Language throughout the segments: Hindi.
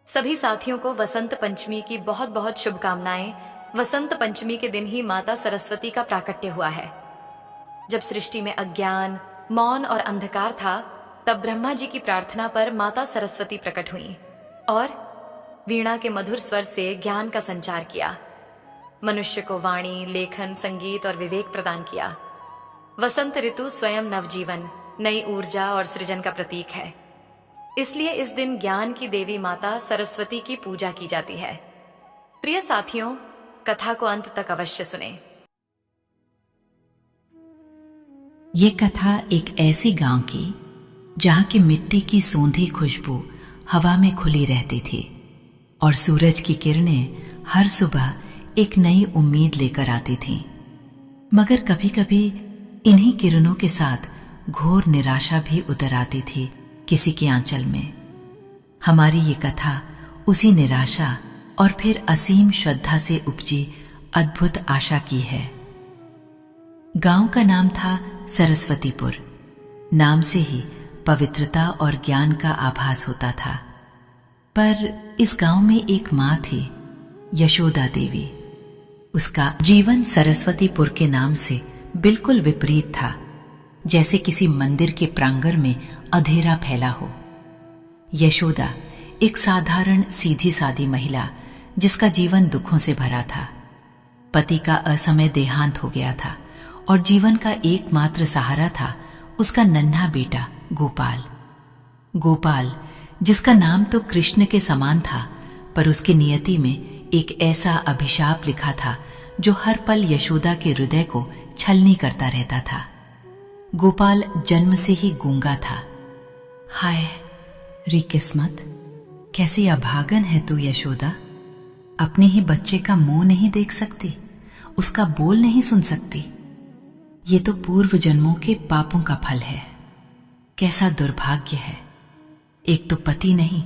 सभी साथियों को वसंत पंचमी की बहुत बहुत शुभकामनाएं। वसंत पंचमी के दिन ही माता सरस्वती का प्राकट्य हुआ है। जब सृष्टि में अज्ञान, मौन और अंधकार था, तब ब्रह्मा जी की प्रार्थना पर माता सरस्वती प्रकट हुई और वीणा के मधुर स्वर से ज्ञान का संचार किया। मनुष्य को वाणी, लेखन, संगीत और विवेक प्रदान किया। वसंत ऋतु स्वयं नवजीवन, नई ऊर्जा और सृजन का प्रतीक है। इसलिए इस दिन ज्ञान की देवी माता सरस्वती की पूजा की जाती है। प्रिय साथियों, कथा को अंत तक अवश्य सुने। ये कथा एक ऐसी गांव की जहां की मिट्टी की सोंधी खुशबू हवा में खुली रहती थी और सूरज की किरणें हर सुबह एक नई उम्मीद लेकर आती थीं। मगर कभी कभी इन्हीं किरणों के साथ घोर निराशा भी उतर आती थी किसी के आंचल में। हमारी ये कथा उसी निराशा और फिर असीम श्रद्धा से उपजी अद्भुत आशा की है। गांव का नाम था सरस्वतीपुर। नाम से ही पवित्रता और ज्ञान का आभास होता था। पर इस गांव में एक मां थी, यशोदा देवी। उसका जीवन सरस्वतीपुर के नाम से बिल्कुल विपरीत था, जैसे किसी मंदिर के प्रांगण में अंधेरा फैला हो। यशोदा एक साधारण सीधी सादी महिला, जिसका जीवन दुखों से भरा था। पति का असमय देहांत हो गया था और जीवन का एकमात्र सहारा था उसका नन्हा बेटा गोपाल। गोपाल, जिसका नाम तो कृष्ण के समान था, पर उसकी नियति में एक ऐसा अभिशाप लिखा था जो हर पल यशोदा के हृदय को छलनी करता रहता था। गोपाल जन्म से ही गूंगा था। हाय री किस्मत, कैसी अभागन है तू यशोदा। अपने ही बच्चे का मुंह नहीं देख सकती, उसका बोल नहीं सुन सकती। ये तो पूर्व जन्मों के पापों का फल है। कैसा दुर्भाग्य है। एक तो पति नहीं,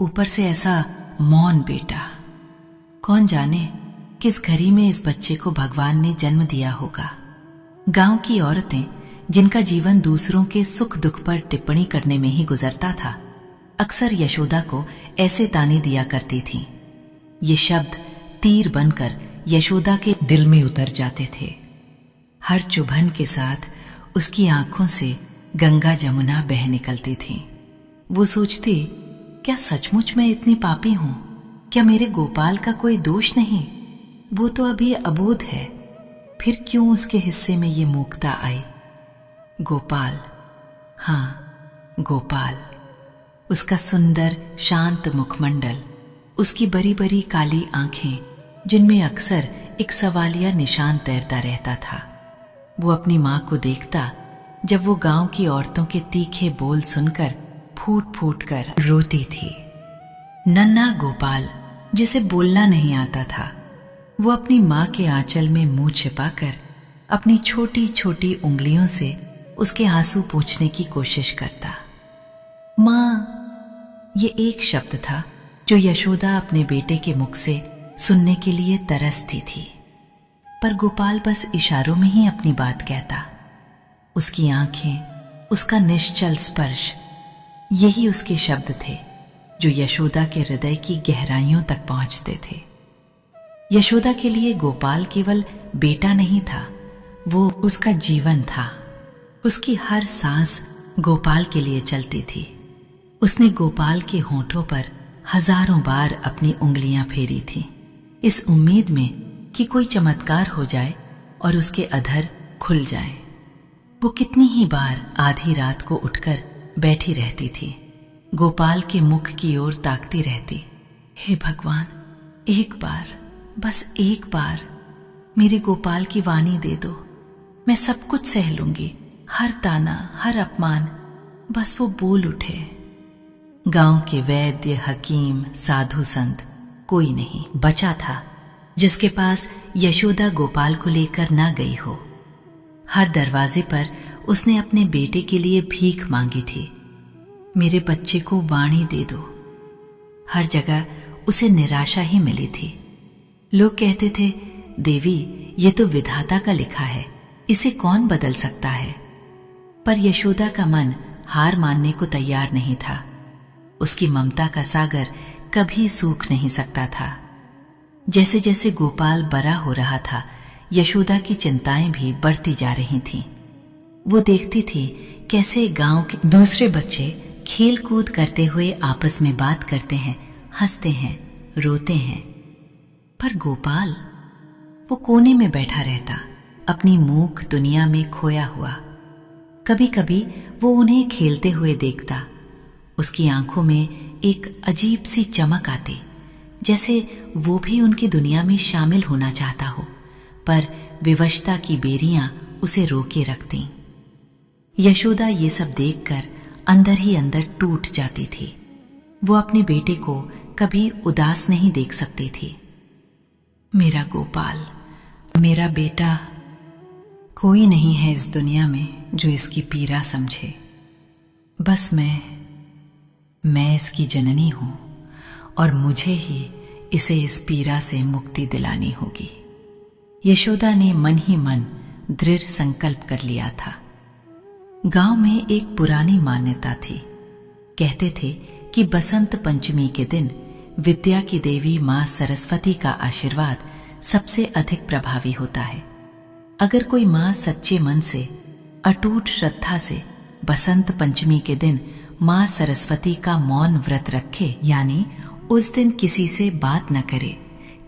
ऊपर से ऐसा मौन बेटा। कौन जाने किस घड़ी में इस बच्चे को भगवान ने जन्म दिया होगा। गांव की औरतें, जिनका जीवन दूसरों के सुख दुख पर टिप्पणी करने में ही गुजरता था, अक्सर यशोदा को ऐसे ताने दिया करती थीं। ये शब्द तीर बनकर यशोदा के दिल में उतर जाते थे। हर चुभन के साथ उसकी आंखों से गंगा जमुना बह निकलती थीं। वो सोचती, क्या सचमुच मैं इतनी पापी हूं? क्या मेरे गोपाल का कोई दोष नहीं? वो तो अभी अबोध है, फिर क्यों उसके हिस्से में ये मूकता आई? गोपाल, हाँ गोपाल। उसका सुंदर शांत मुखमंडल, उसकी बड़ी बड़ी काली आंखें, जिनमें अक्सर एक सवालिया निशान तैरता रहता था। वो अपनी मां को देखता जब वो गांव की औरतों के तीखे बोल सुनकर फूट फूट कर रोती थी। नन्हा गोपाल, जिसे बोलना नहीं आता था, वो अपनी मां के आंचल में मुंह छिपाकर अपनी छोटी छोटी उंगलियों से उसके आंसू पोंछने की कोशिश करता। मां, ये एक शब्द था जो यशोदा अपने बेटे के मुख से सुनने के लिए तरसती थी। पर गोपाल बस इशारों में ही अपनी बात कहता। उसकी आंखें, उसका निश्चल स्पर्श, यही उसके शब्द थे जो यशोदा के हृदय की गहराइयों तक पहुंचते थे। यशोदा के लिए गोपाल केवल बेटा नहीं था, वो उसका जीवन था। उसकी हर सांस गोपाल के लिए चलती थी। उसने गोपाल के होठों पर हजारों बार अपनी उंगलियां फेरी थीं, इस उम्मीद में कि कोई चमत्कार हो जाए और उसके अधर खुल जाए। वो कितनी ही बार आधी रात को उठकर बैठी रहती थी, गोपाल के मुख की ओर ताकती रहती। हे भगवान, एक बार, बस एक बार मेरे गोपाल की वाणी दे दो। मैं सब कुछ सह लूंगी, हर ताना, हर अपमान, बस वो बोल उठे। गांव के वैद्य, हकीम, साधु संत कोई नहीं बचा था जिसके पास यशोदा गोपाल को लेकर ना गई हो। हर दरवाजे पर उसने अपने बेटे के लिए भीख मांगी थी, मेरे बच्चे को वाणी दे दो। हर जगह उसे निराशा ही मिली थी। लोग कहते थे, देवी, ये तो विधाता का लिखा है, इसे कौन बदल सकता है? पर यशोदा का मन हार मानने को तैयार नहीं था। उसकी ममता का सागर कभी सूख नहीं सकता था। जैसे जैसे गोपाल बड़ा हो रहा था, यशोदा की चिंताएं भी बढ़ती जा रही थीं। वो देखती थी कैसे गांव के दूसरे बच्चे खेल कूद करते हुए आपस में बात करते हैं, हंसते हैं, रोते हैं, पर गोपाल वो कोने में बैठा रहता, अपनी मूक दुनिया में खोया हुआ। कभी कभी वो उन्हें खेलते हुए देखता। उसकी आंखों में एक अजीब सी चमक आती, जैसे वो भी उनकी दुनिया में शामिल होना चाहता हो, पर विवशता की बेरियां उसे रोके रखती। यशोदा ये सब देखकर अंदर ही अंदर टूट जाती थी। वो अपने बेटे को कभी उदास नहीं देख सकती थी। मेरा गोपाल, मेरा बेटा, कोई नहीं है इस दुनिया में जो इसकी पीड़ा समझे। बस मैं इसकी जननी हूं और मुझे ही इसे इस पीड़ा से मुक्ति दिलानी होगी। यशोदा ने मन ही मन दृढ़ संकल्प कर लिया था। गांव में एक पुरानी मान्यता थी। कहते थे कि बसंत पंचमी के दिन विद्या की देवी मां सरस्वती का आशीर्वाद सबसे अधिक प्रभावी होता है। अगर कोई मां सच्चे मन से, अटूट श्रद्धा से बसंत पंचमी के दिन मां सरस्वती का मौन व्रत रखे, यानी उस दिन किसी से बात न करे,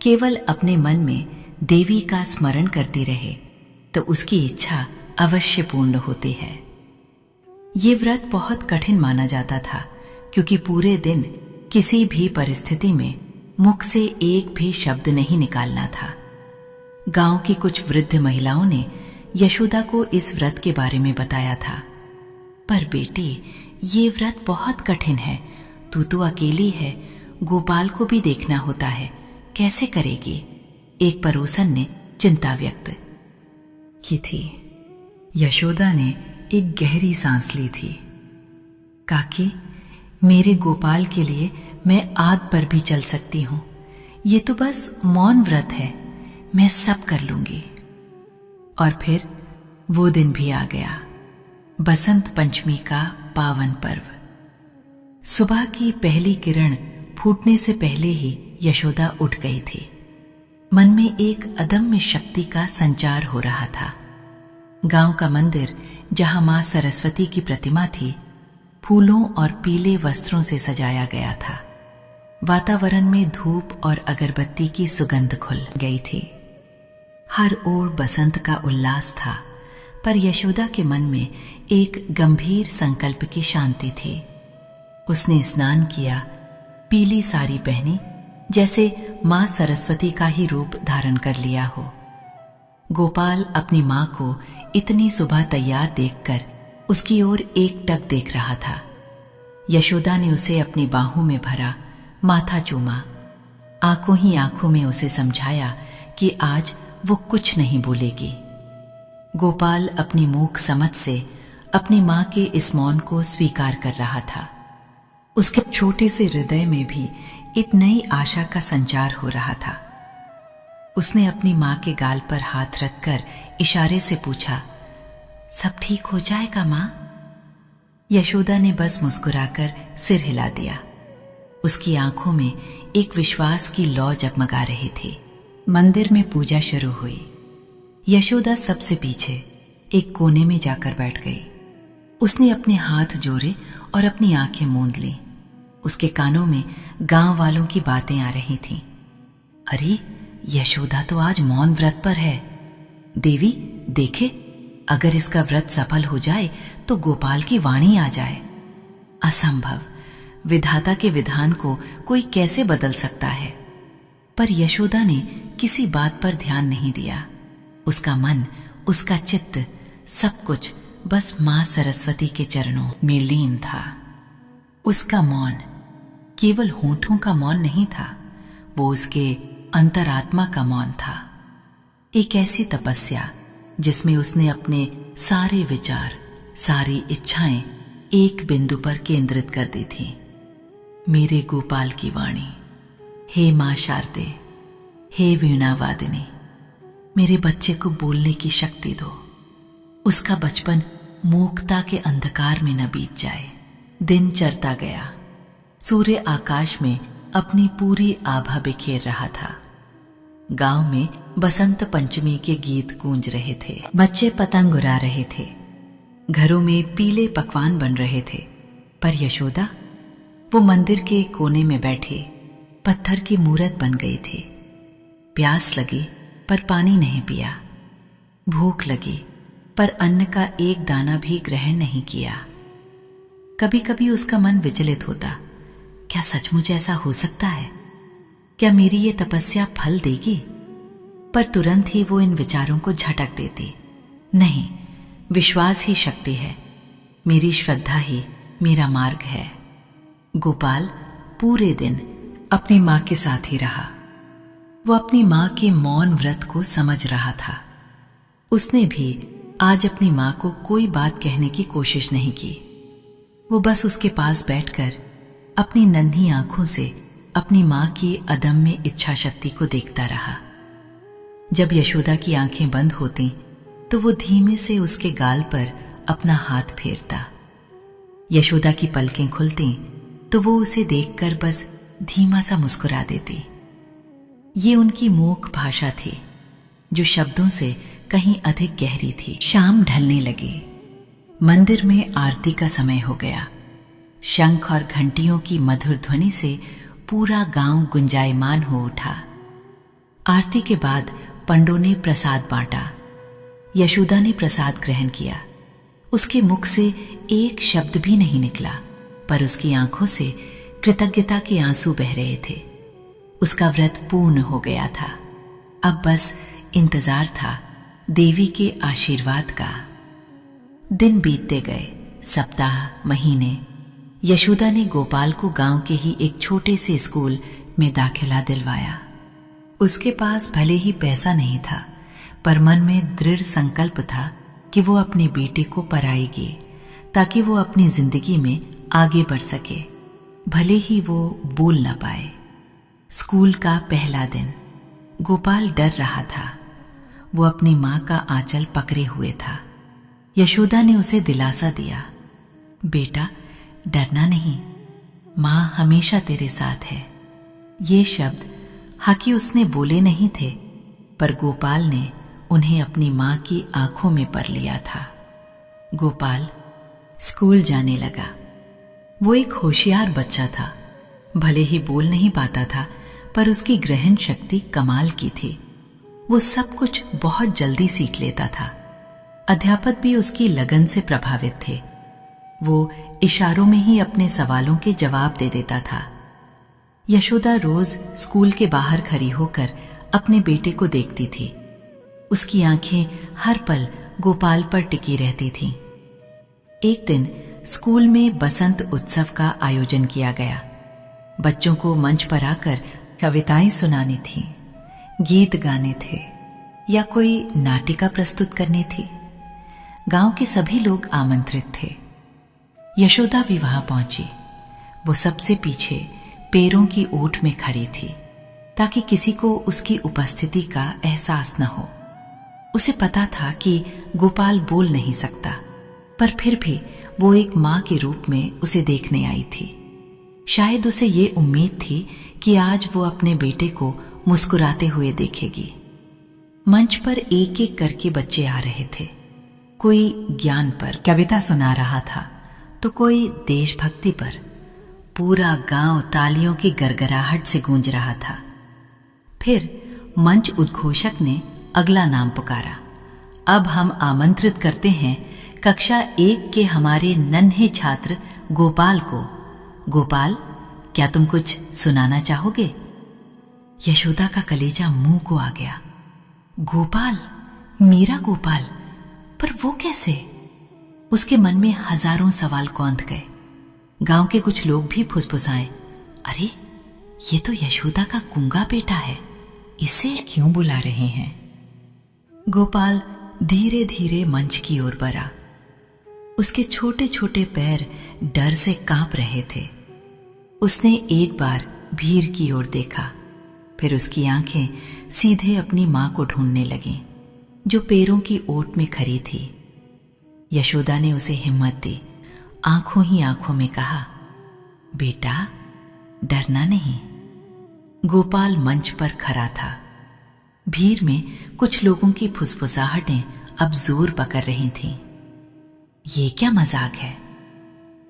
केवल अपने मन में देवी का स्मरण करती रहे, तो उसकी इच्छा अवश्य पूर्ण होती है। ये व्रत बहुत कठिन माना जाता था, क्योंकि पूरे दिन किसी भी परिस्थिति में मुख से एक भी शब्द नहीं निकालना था। गांव की कुछ वृद्ध महिलाओं ने यशोदा को इस व्रत के बारे में बताया था। पर बेटी, ये व्रत बहुत कठिन है, तू तो अकेली है, गोपाल को भी देखना होता है, कैसे करेगी? एक पड़ोसन ने चिंता व्यक्त की थी। यशोदा ने एक गहरी सांस ली थी। काकी, मेरे गोपाल के लिए मैं आग पर भी चल सकती हूं। ये तो बस मौन व्रत है, मैं सब कर लूंगी। और फिर वो दिन भी आ गया, बसंत पंचमी का पावन पर्व। सुबह की पहली किरण फूटने से पहले ही यशोदा उठ गई थी। मन में एक अदम्य शक्ति का संचार हो रहा था। गांव का मंदिर, जहां मां सरस्वती की प्रतिमा थी, फूलों और पीले वस्त्रों से सजाया गया था। वातावरण में धूप और अगरबत्ती की सुगंध घुल गई थी। हर ओर बसंत का उल्लास था, पर यशोदा के मन में एक गंभीर संकल्प की शांति थी। उसने स्नान किया, पीली साड़ी पहनी, जैसे मां सरस्वती का ही रूप धारण कर लिया हो। गोपाल अपनी मां को इतनी सुबह तैयार देखकर उसकी ओर एकटक देख रहा था। यशोदा ने उसे अपनी बाहों में भरा, माथा चूमा, आंखों ही आंखों में उसे समझाया कि आज वो कुछ नहीं बोलेगी। गोपाल अपनी मूक समझ से अपनी मां के इस मौन को स्वीकार कर रहा था। उसके छोटे से हृदय में भी एक नई आशा का संचार हो रहा था। उसने अपनी मां के गाल पर हाथ रखकर इशारे से पूछा, सब ठीक हो जाएगा मां? यशोदा ने बस मुस्कुराकर सिर हिला दिया। उसकी आंखों में एक विश्वास की लौ जगमगा रही थी। मंदिर में पूजा शुरू हुई। यशोदा सबसे पीछे एक कोने में जाकर बैठ गई। उसने अपने हाथ जोड़े और अपनी आंखें मूंद ली। उसके कानों में गांव वालों की बातें आ रही थीं। अरे, यशोदा तो आज मौन व्रत पर है। देवी देखे, अगर इसका व्रत सफल हो जाए तो गोपाल की वाणी आ जाए। असंभव, विधाता के विधान को कोई कैसे बदल सकता है? पर यशोदा ने किसी बात पर ध्यान नहीं दिया। उसका मन, उसका चित्त, सब कुछ बस मां सरस्वती के चरणों में लीन था। उसका मौन केवल होठों का मौन नहीं था, वो उसके अंतरात्मा का मौन था। एक ऐसी तपस्या जिसमें उसने अपने सारे विचार, सारी इच्छाएं एक बिंदु पर केंद्रित कर दी थी। मेरे गोपाल की वाणी, हे मां शारदे, हे वीणावादिनी, मेरे बच्चे को बोलने की शक्ति दो। उसका बचपन मूकता के अंधकार में न बीत जाए। दिन चढ़ता गया। सूर्य आकाश में अपनी पूरी आभा बिखेर रहा था। गांव में बसंत पंचमी के गीत गूंज रहे थे। बच्चे पतंग उड़ा रहे थे। घरों में पीले पकवान बन रहे थे। पर यशोदा, वो मंदिर के कोने में बैठे पत्थर की मूरत बन गई थी। प्यास लगी पर पानी नहीं पिया, भूख लगी पर अन्न का एक दाना भी ग्रहण नहीं किया। कभी कभी उसका मन विचलित होता, क्या सचमुच ऐसा हो सकता है? क्या मेरी ये तपस्या फल देगी? पर तुरंत ही वो इन विचारों को झटक देती, नहीं, विश्वास ही शक्ति है, मेरी श्रद्धा ही मेरा मार्ग है। गोपाल पूरे दिन अपनी मां के साथ ही रहा। वो अपनी मां के मौन व्रत को समझ रहा था। उसने भी आज अपनी मां को कोई बात कहने की कोशिश नहीं की। वो बस उसके पास बैठकर अपनी नन्ही आंखों से अपनी मां की अदम्य इच्छा शक्ति को देखता रहा। जब यशोदा की आंखें बंद होती तो वो धीमे से उसके गाल पर अपना हाथ फेरता। यशोदा की पलकें खुलती तो वो उसे देखकर बस धीमा सा मुस्कुरा देती। ये उनकी मूक भाषा थी जो शब्दों से कहीं अधिक गहरी थी। शाम ढलने लगी। मंदिर में आरती का समय हो गया। शंख और घंटियों की मधुर ध्वनि से पूरा गांव गुंजायमान हो उठा। आरती के बाद पंडों ने प्रसाद बांटा। यशोदा ने प्रसाद ग्रहण किया। उसके मुख से एक शब्द भी नहीं निकला, पर उसकी आंखों से कृतज्ञता के आंसू बह रहे थे। उसका व्रत पूर्ण हो गया था। अब बस इंतजार था देवी के आशीर्वाद का। दिन बीतते गए, सप्ताह, महीने। यशोदा ने गोपाल को गांव के ही एक छोटे से स्कूल में दाखिला दिलवाया। उसके पास भले ही पैसा नहीं था, पर मन में दृढ़ संकल्प था कि वो अपने बेटे को पढ़ाएगी ताकि वो अपनी जिंदगी में आगे बढ़ सके, भले ही वो बोल ना पाए। स्कूल का पहला दिन। गोपाल डर रहा था। वो अपनी मां का आंचल पकड़े हुए था। यशोदा ने उसे दिलासा दिया, बेटा डरना नहीं, मां हमेशा तेरे साथ है। ये शब्द हालांकि उसने बोले नहीं थे, पर गोपाल ने उन्हें अपनी मां की आंखों में पढ़ लिया था। गोपाल स्कूल जाने लगा। वो एक होशियार बच्चा था। भले ही बोल नहीं पाता था, पर उसकी ग्रहण शक्ति कमाल की थी। वो सब कुछ बहुत जल्दी सीख लेता था। अध्यापक भी उसकी लगन से प्रभावित थे। वो इशारों में ही अपने सवालों के जवाब दे देता था। यशोदा रोज स्कूल के बाहर खड़ी होकर अपने बेटे को देखती थी। उसकी आंखें हर पल गोपाल पर टिकी रहती थीं। एक दिन स्कूल में बसंत उत्सव का आयोजन किया गया। बच्चों को मंच पर आकर कविताएं सुनानी थी, गीत गाने थे या कोई नाटिका प्रस्तुत करनी थी। गांव के सभी लोग आमंत्रित थे। यशोदा भी वहां पहुंची। वो सबसे पीछे पैरों की ओट में खड़ी थी ताकि किसी को उसकी उपस्थिति का एहसास न हो। उसे पता था कि गोपाल बोल नहीं सकता, पर फिर भी वो एक मां के रूप में उसे देखने आई थी। शायद उसे ये उम्मीद थी कि आज वो अपने बेटे को मुस्कुराते हुए देखेगी। मंच पर एक एक करके बच्चे आ रहे थे। कोई ज्ञान पर कविता सुना रहा था तो कोई देशभक्ति पर। पूरा गांव तालियों की गरगराहट से गूंज रहा था। फिर मंच उद्घोषक ने अगला नाम पुकारा। अब हम आमंत्रित करते हैं कक्षा 1 के हमारे नन्हे छात्र गोपाल को। गोपाल, क्या तुम कुछ सुनाना चाहोगे? यशोदा का कलेजा मुंह को आ गया। गोपाल, मेरा गोपाल, पर वो कैसे? उसके मन में हजारों सवाल कौंध गए। गांव के कुछ लोग भी फुसफुसाए, अरे ये तो यशोदा का गूंगा बेटा है, इसे क्यों बुला रहे हैं? गोपाल धीरे धीरे मंच की ओर बढ़ा। उसके छोटे छोटे पैर डर से कांप रहे थे। उसने एक बार भीड़ की ओर देखा, फिर उसकी आंखें सीधे अपनी मां को ढूंढने लगीं, जो पैरों की ओट में खड़ी थी। यशोदा ने उसे हिम्मत दी, आंखों ही आंखों में कहा, बेटा डरना नहीं। गोपाल मंच पर खड़ा था। भीड़ में कुछ लोगों की फुसफुसाहटें अब जोर पकड़ रही थीं। ये क्या मजाक है?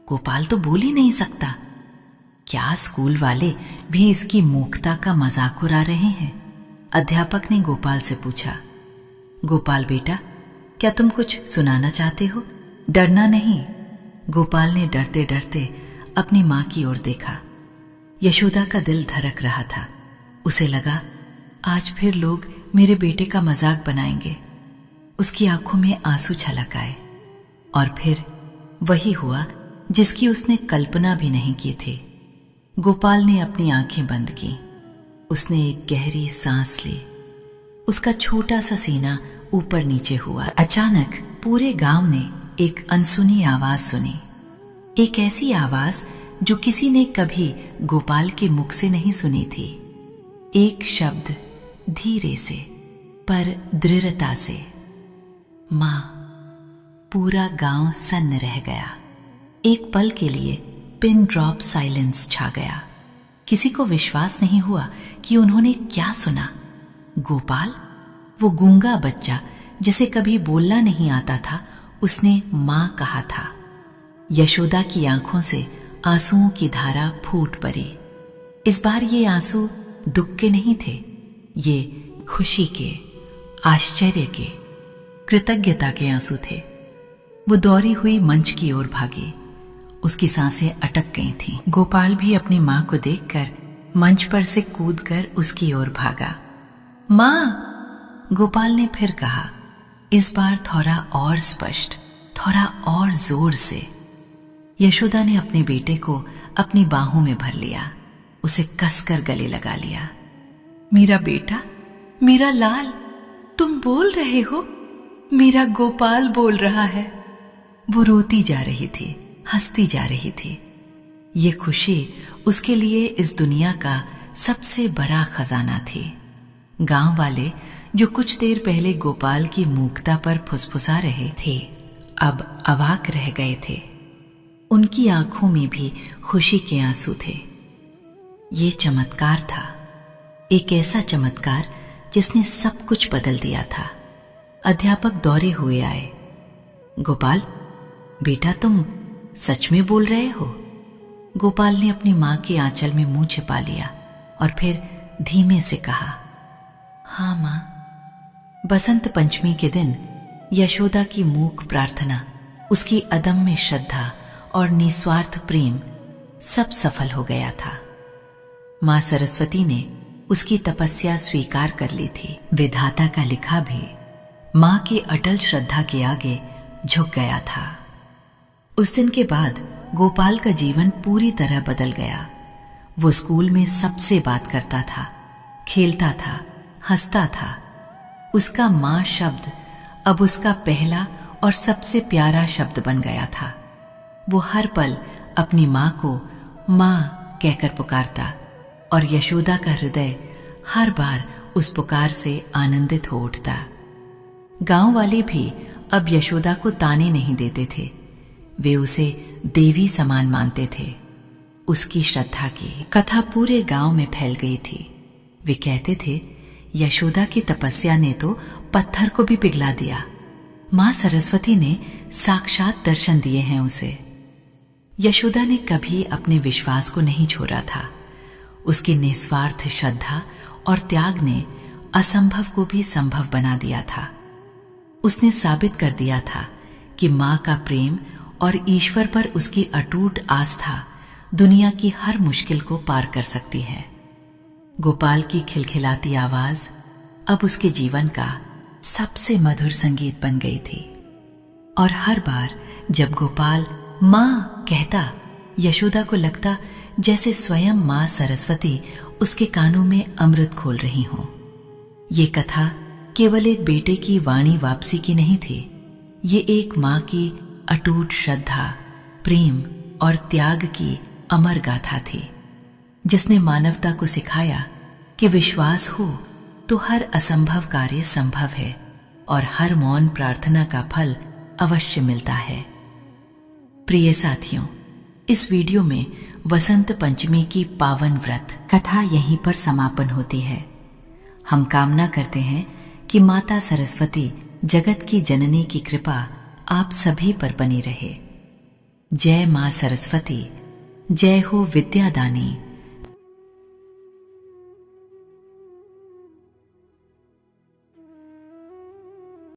गोपाल तो बोल ही नहीं सकता। क्या स्कूल वाले भी इसकी मूर्खता का मजाक उड़ा रहे हैं? अध्यापक ने गोपाल से पूछा, गोपाल बेटा, क्या तुम कुछ सुनाना चाहते हो? डरना नहीं। गोपाल ने डरते डरते अपनी मां की ओर देखा। यशोदा का दिल धड़क रहा था। उसे लगा, आज फिर लोग मेरे बेटे का मजाक बनाएंगे। उसकी आंखों में आंसू छलक आए और फिर वही हुआ जिसकी उसने कल्पना भी नहीं की थी। गोपाल ने अपनी आंखें बंद की। उसने एक गहरी सांस ली। उसका छोटा सा सीना ऊपर नीचे हुआ। अचानक पूरे गांव ने एक अनसुनी आवाज सुनी। एक ऐसी आवाज जो किसी ने कभी गोपाल के मुख से नहीं सुनी थी। एक शब्द धीरे से पर दृढ़ता से, मां। पूरा गांव सन्न रह गया। एक पल के लिए पिन ड्रॉप साइलेंस छा गया। किसी को विश्वास नहीं हुआ कि उन्होंने क्या सुना। गोपाल, वो गूंगा बच्चा जिसे कभी बोलना नहीं आता था, उसने मां कहा था। यशोदा की आंखों से आंसुओं की धारा फूट पड़ी। इस बार ये आंसू दुख के नहीं थे, ये खुशी के, आश्चर्य के, कृतज्ञता के आंसू थे। वो दौड़ी हुई मंच की ओर भागी। उसकी सांसें अटक गई थीं। गोपाल भी अपनी मां को देखकर मंच पर से कूदकर उसकी ओर भागा। मां, गोपाल ने फिर कहा, इस बार थोड़ा और स्पष्ट, थोड़ा और जोर से। यशोदा ने अपने बेटे को अपनी बाहों में भर लिया। उसे कसकर गले लगा लिया। मेरा बेटा, मेरा लाल, तुम बोल रहे हो? मेरा गोपाल बोल रहा है। वो रोती जा रही थी, हंसती जा रही थी। ये खुशी उसके लिए इस दुनिया का सबसे बड़ा खजाना थी। गांव वाले जो कुछ देर पहले गोपाल की मूर्खता पर फुसफुसा रहे थे, अब अवाक रह गए थे। उनकी आंखों में भी खुशी के आंसू थे। ये चमत्कार था, एक ऐसा चमत्कार जिसने सब कुछ बदल दिया था। अध्यापक दौड़े हुए आए। गोपाल बेटा, तुम सच में बोल रहे हो? गोपाल ने अपनी मां के आंचल में मुंह छिपा लिया और फिर धीमे से कहा, हाँ मां। बसंत पंचमी के दिन यशोदा की मूक प्रार्थना, उसकी अदम्य श्रद्धा और निस्वार्थ प्रेम सब सफल हो गया था। मां सरस्वती ने उसकी तपस्या स्वीकार कर ली थी। विधाता का लिखा भी मां की अटल श्रद्धा के आगे झुक गया था। उस दिन के बाद गोपाल का जीवन पूरी तरह बदल गया। वो स्कूल में सबसे बात करता था, खेलता था, हंसता था। उसका मां शब्द अब उसका पहला और सबसे प्यारा शब्द बन गया था। वो हर पल अपनी मां को मां कहकर पुकारता और यशोदा का हृदय हर बार उस पुकार से आनंदित हो उठता। गांव वाले भी अब यशोदा को ताने नहीं देते थे। वे उसे देवी समान मानते थे। उसकी श्रद्धा की कथा पूरे गांव में फैल गई थी। वे कहते थे, यशोदा की तपस्या ने तो पत्थर को भी पिघला दिया। मां सरस्वती ने साक्षात दर्शन दिए हैं उसे। यशोदा ने कभी अपने विश्वास को नहीं छोड़ा था। उसकी निस्वार्थ श्रद्धा और त्याग ने असंभव को भी संभव बना दिया था। उसने साबित कर दिया था कि मां का प्रेम और ईश्वर पर उसकी अटूट आस्था दुनिया की हर मुश्किल को पार कर सकती है। गोपाल की खिलखिलाती आवाज अब उसके जीवन का सबसे मधुर संगीत बन गई थी। और हर बार जब गोपाल मां कहता, यशोदा को लगता जैसे स्वयं मां सरस्वती उसके कानों में अमृत खोल रही हों। ये कथा केवल एक बेटे की वाणी वापसी की नहीं थी। ये एक मां की अटूट श्रद्धा, प्रेम और त्याग की अमर गाथा थी, जिसने मानवता को सिखाया कि विश्वास हो तो हर असंभव कार्य संभव है और हर मौन प्रार्थना का फल अवश्य मिलता है। प्रिय साथियों, इस वीडियो में वसंत पंचमी की पावन व्रत कथा यहीं पर समापन होती है। हम कामना करते हैं कि माता सरस्वती जगत की जननी की कृपा आप सभी पर बनी रहे। जय मां सरस्वती, जय हो विद्यादानी।